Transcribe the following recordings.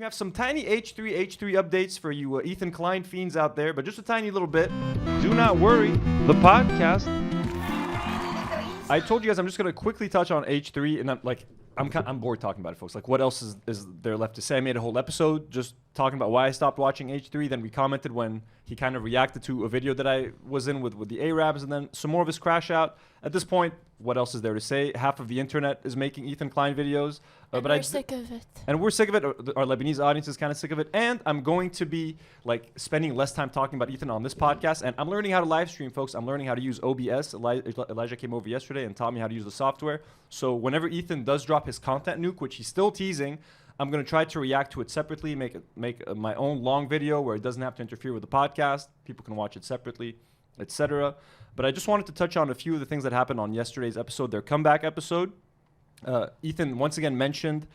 We have some tiny H3 updates for you Ethan Klein fiends out there, but just a tiny little bit. Do not worry, the podcast. I told you guys I'm just going to quickly touch on H3, and I'm bored talking about it, folks. Like, what else is there left to say? I made a whole episode just talking about why I stopped watching H3. Then we commented when he kind of reacted to a video that I was in with the Arabs, and then some more of his crash out. At this point, what else is there to say? Half of the internet is making Ethan Klein videos. And we're sick of it. And we're sick of it. Our Lebanese audience is kind of sick of it. And I'm going to be spending less time talking about Ethan on this podcast. And I'm learning how to live stream, folks. I'm learning how to use OBS. Elijah came over yesterday and taught me how to use the software. So whenever Ethan does drop his content nuke, which he's still teasing, I'm going to try to react to it separately, make my own long video where it doesn't have to interfere with the podcast. People can watch it separately, etc. But I just wanted to touch on a few of the things that happened on yesterday's episode, their comeback episode. Ethan once again mentioned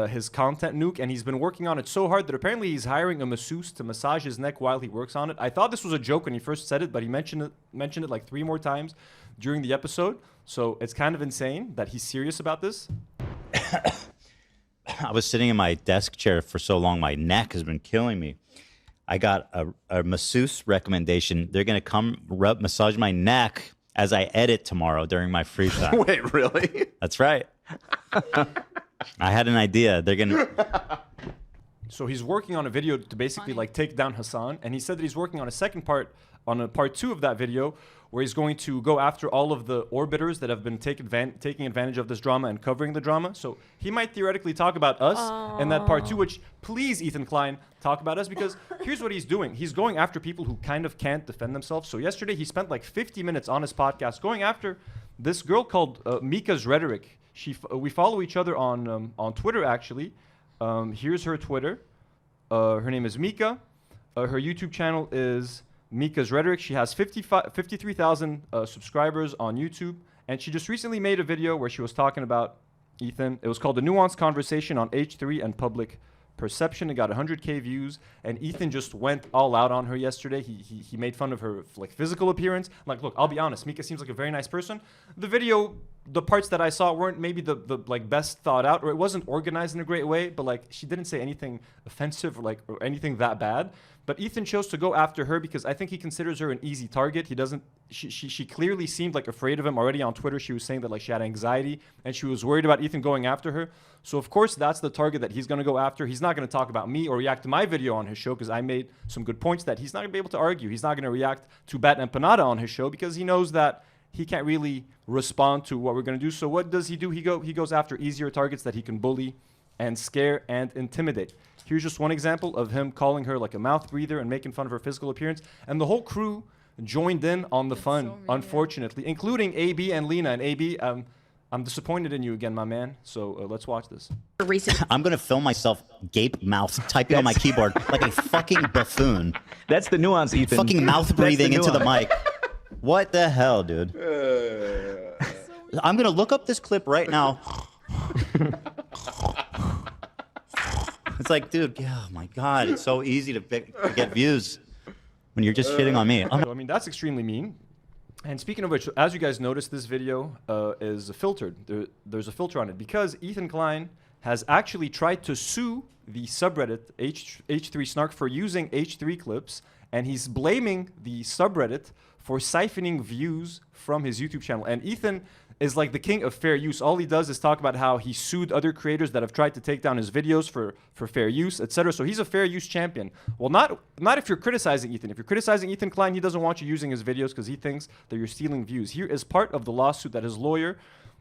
his content nuke, and he's been working on it so hard that apparently he's hiring a masseuse to massage his neck while he works on it. I thought this was a joke when he first said it, but he mentioned it like 3 more times during the episode. So it's kind of insane that he's serious about this. I was sitting in my desk chair for so long, my neck has been killing me. I got a masseuse recommendation. They're going to come massage my neck as I edit tomorrow during my free time. Wait, really? That's right. I had an idea. They're going to... So he's working on a video to basically take down Hassan. And he said that he's working on a second part, on a part 2 of that video, where he's going to go after all of the orbiters that have been taking advantage of this drama and covering the drama. So he might theoretically talk about us in that part 2, which please, Ethan Klein, talk about us, because here's what he's doing. He's going after people who kind of can't defend themselves. So yesterday he spent like 50 minutes on his podcast going after this girl called Mika's Rhetoric. We follow each other on Twitter, actually. Here's her Twitter. Her name is Mika. Her YouTube channel is Mika's Rhetoric. She has 53,000 subscribers on YouTube, and she just recently made a video where she was talking about Ethan. It was called The Nuanced Conversation on H3 and Public Perception. It got 100K views, and Ethan just went all out on her yesterday. He made fun of her physical appearance. Look, I'll be honest, Mika seems like a very nice person. The video, the parts that I saw weren't maybe the best thought out, or it wasn't organized in a great way, but she didn't say anything offensive or anything that bad. But Ethan chose to go after her because I think he considers her an easy target. He doesn't. She clearly seemed afraid of him already on Twitter. She was saying that she had anxiety and she was worried about Ethan going after her. So of course that's the target that he's going to go after. He's not going to talk about me or react to my video on his show because I made some good points that he's not going to be able to argue. He's not going to react to Bat Empanada on his show because he knows that he can't really respond to what we're going to do. So what does he do? He goes after easier targets that he can bully and scare and intimidate. Here's just one example of him calling her a mouth breather and making fun of her physical appearance. And the whole crew joined in on the fun, so unfortunately, including AB and Lena. And AB, I'm disappointed in you again, my man. So let's watch this. I'm going to film myself gape mouth typing on my keyboard like a fucking buffoon. That's the nuance, Ethan. Fucking mouth breathing into the mic. What the hell, dude? I'm going to look up this clip right now. It's dude, oh my God, it's so easy to get views when you're just shitting on me. I mean, that's extremely mean. And speaking of which, as you guys noticed, this video is filtered. There's a filter on it because Ethan Klein has actually tried to sue the subreddit H3 Snark for using H3 clips, and he's blaming the subreddit for siphoning views from his YouTube channel. And Ethan is the king of fair use. All he does is talk about how he sued other creators that have tried to take down his videos for fair use, etc. So he's a fair use champion. Well, not if you're criticizing Ethan. If you're criticizing Ethan Klein, he doesn't want you using his videos because he thinks that you're stealing views. Here is part of the lawsuit that his lawyer,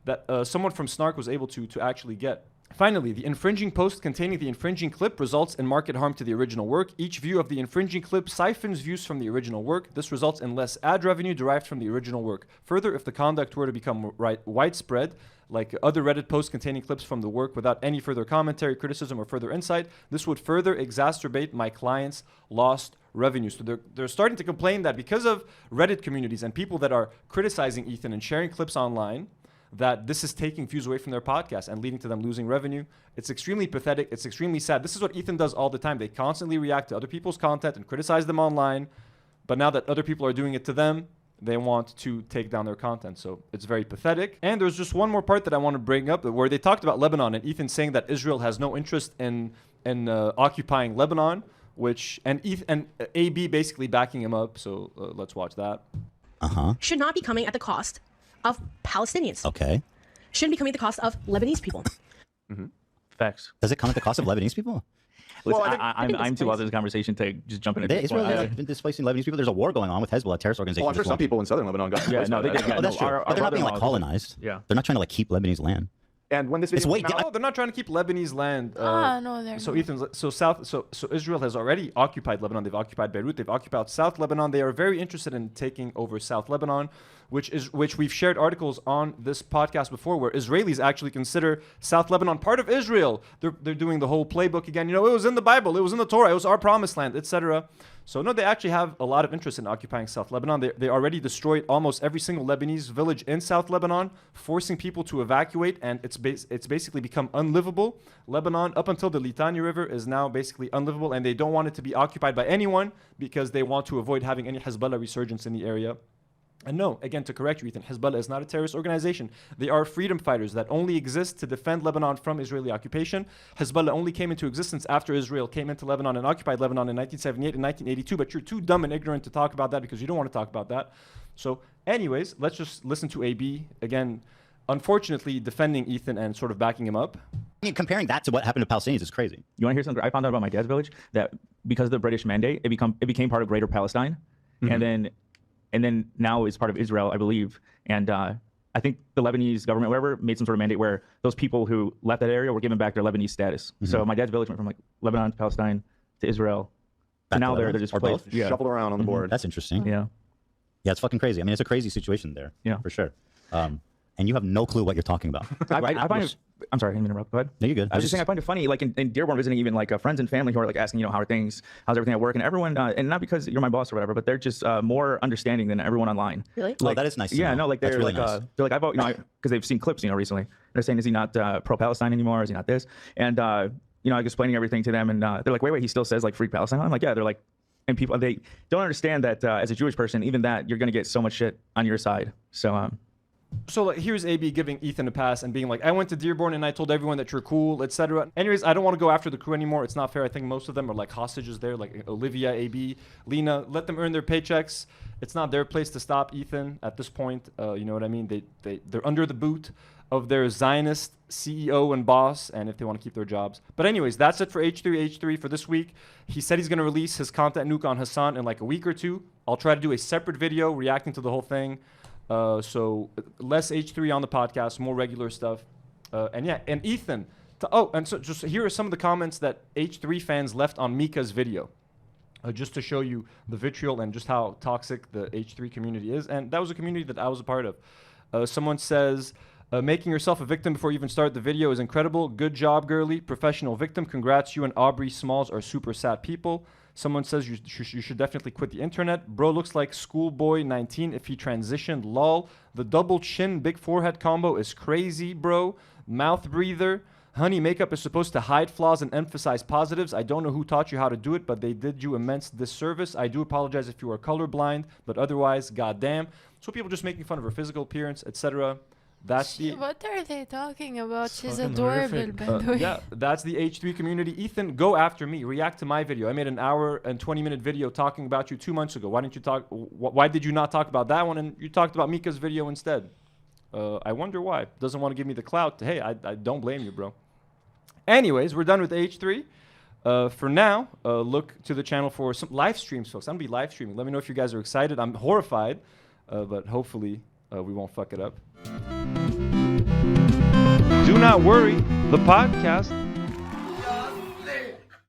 that someone from Snark was able to actually get. Finally, the infringing post containing the infringing clip results in market harm to the original work. Each view of the infringing clip siphons views from the original work. This results in less ad revenue derived from the original work. Further, if the conduct were to become widespread, like other Reddit posts containing clips from the work without any further commentary, criticism, or further insight, this would further exacerbate my client's lost revenue. So they're starting to complain that because of Reddit communities and people that are criticizing Ethan and sharing clips online, that this is taking views away from their podcast and leading to them losing revenue. It's extremely pathetic. It's extremely sad. This is what Ethan does all the time. They constantly react to other people's content and criticize them online. But now that other people are doing it to them, they want to take down their content. So it's very pathetic. And there's just one more part that I want to bring up where they talked about Lebanon and Ethan saying that Israel has no interest in occupying Lebanon, and AB basically backing him up. So let's watch that. Should not be coming at the cost of Palestinians. Okay. Shouldn't be coming at the cost of Lebanese people. Facts. Does it come at the cost of Lebanese people? Listen, Well, I'm too lost in this conversation to just jump in. Israel has been displacing Lebanese people. There's a war going on with Hezbollah, terrorist organization. Well, I'm sure some people in southern Lebanon got. Yeah, no, they did. Yeah, Oh, that's no, true. But they're not being like colonized. Yeah. They're not trying to like keep Lebanese land. And when this It's video way. came out, No, they're not trying to keep Lebanese land. No, they're So not. Ethan, so Israel has already occupied Lebanon. They've occupied Beirut. They've occupied South Lebanon. They are very interested in taking over South Lebanon, which we've shared articles on this podcast before, where Israelis actually consider South Lebanon part of Israel. They're doing the whole playbook again. You know, it was in the Bible, it was in the Torah, it was our promised land, etc. So no, they actually have a lot of interest in occupying South Lebanon. They already destroyed almost every single Lebanese village in South Lebanon, forcing people to evacuate, and it's basically become unlivable. Lebanon, up until the Litani River, is now basically unlivable, and they don't want it to be occupied by anyone because they want to avoid having any Hezbollah resurgence in the area. And no, again, to correct you, Ethan, Hezbollah is not a terrorist organization. They are freedom fighters that only exist to defend Lebanon from Israeli occupation. Hezbollah only came into existence after Israel came into Lebanon and occupied Lebanon in 1978 and 1982, but you're too dumb and ignorant to talk about that because you don't want to talk about that. So anyways, let's just listen to AB, again, unfortunately defending Ethan and sort of backing him up. I mean, comparing that to what happened to Palestinians is crazy. You want to hear something? I found out about my dad's village that because of the British mandate, it became part of Greater Palestine, and then now it's part of Israel, I believe. And I think the Lebanese government, whatever, made some sort of mandate where those people who left that area were given back their Lebanese status. So my dad's village went from like Lebanon to Palestine to Israel. Back And to now they're Lebanon? just Or replaced. both? Yeah. shuffled around on the board. That's interesting. Yeah. Yeah, it's fucking crazy. I mean, it's a crazy situation there. Yeah. For sure. And you have no clue what you're talking about. I find it, I'm sorry, I didn't mean to interrupt. Go ahead. No, you're good. I was just saying, I find it funny, like in Dearborn, visiting even like friends and family who are like asking, you know, how are things, how's everything at work, and everyone, and not because you're my boss or whatever, but they're just more understanding than everyone online. Really? Well, that is nice. To Yeah, know. no, like That's they're really like, nice. they're like, I vote, you know, because they've seen clips, you know, recently. They're saying, is he not pro-Palestine anymore? Is he not this? And you know, like explaining everything to them, and they're like, wait, he still says like free Palestine. I'm like, yeah. They're like, and people, they don't understand that as a Jewish person, even that you're gonna get so much shit on your side. So like, here's AB giving Ethan a pass and being like, I went to Dearborn and I told everyone that you're cool, etc. Anyways, I don't want to go after the crew anymore. It's not fair. I think most of them are like hostages there, like Olivia, AB, Lena. Let them earn their paychecks. It's not their place to stop Ethan at this point. You know what I mean? They're under the boot of their Zionist CEO and boss, and if they want to keep their jobs. But anyways, that's it for H3 for this week. He said he's going to release his content nuke on Hassan in like a week or two. I'll try to do a separate video reacting to the whole thing. So less H3 on the podcast, more regular stuff. And Ethan. And so just here are some of the comments that H3 fans left on Mika's video. Just to show you the vitriol and just how toxic the H3 community is. And that was a community that I was a part of. Someone says, making yourself a victim before you even start the video is incredible. Good job, girly. Professional victim. Congrats, you and Aubrey Smalls are super sad people. Someone says you should definitely quit the internet. Bro looks like schoolboy 19 if he transitioned. Lol. The double chin, big forehead combo is crazy, bro. Mouth breather. Honey, makeup is supposed to hide flaws and emphasize positives. I don't know who taught you how to do it, but they did you immense disservice. I do apologize if you are colorblind, but otherwise, goddamn. So people just making fun of her physical appearance, etc. That's the What are they talking about? She's fucking adorable, horrific. by the way. Yeah, that's the H3 community. Ethan, go after me. React to my video. I made an hour and 20-minute video talking about you 2 months ago. Why didn't you talk? Why did you not talk about that one? And you talked about Mika's video instead. I wonder why. Doesn't want to give me the clout. Hey, I don't blame you, bro. Anyways, we're done with H3. For now, look to the channel for some live streams, folks. I'm going to be live streaming. Let me know if you guys are excited. I'm horrified, but hopefully we won't fuck it up. Do not worry. The podcast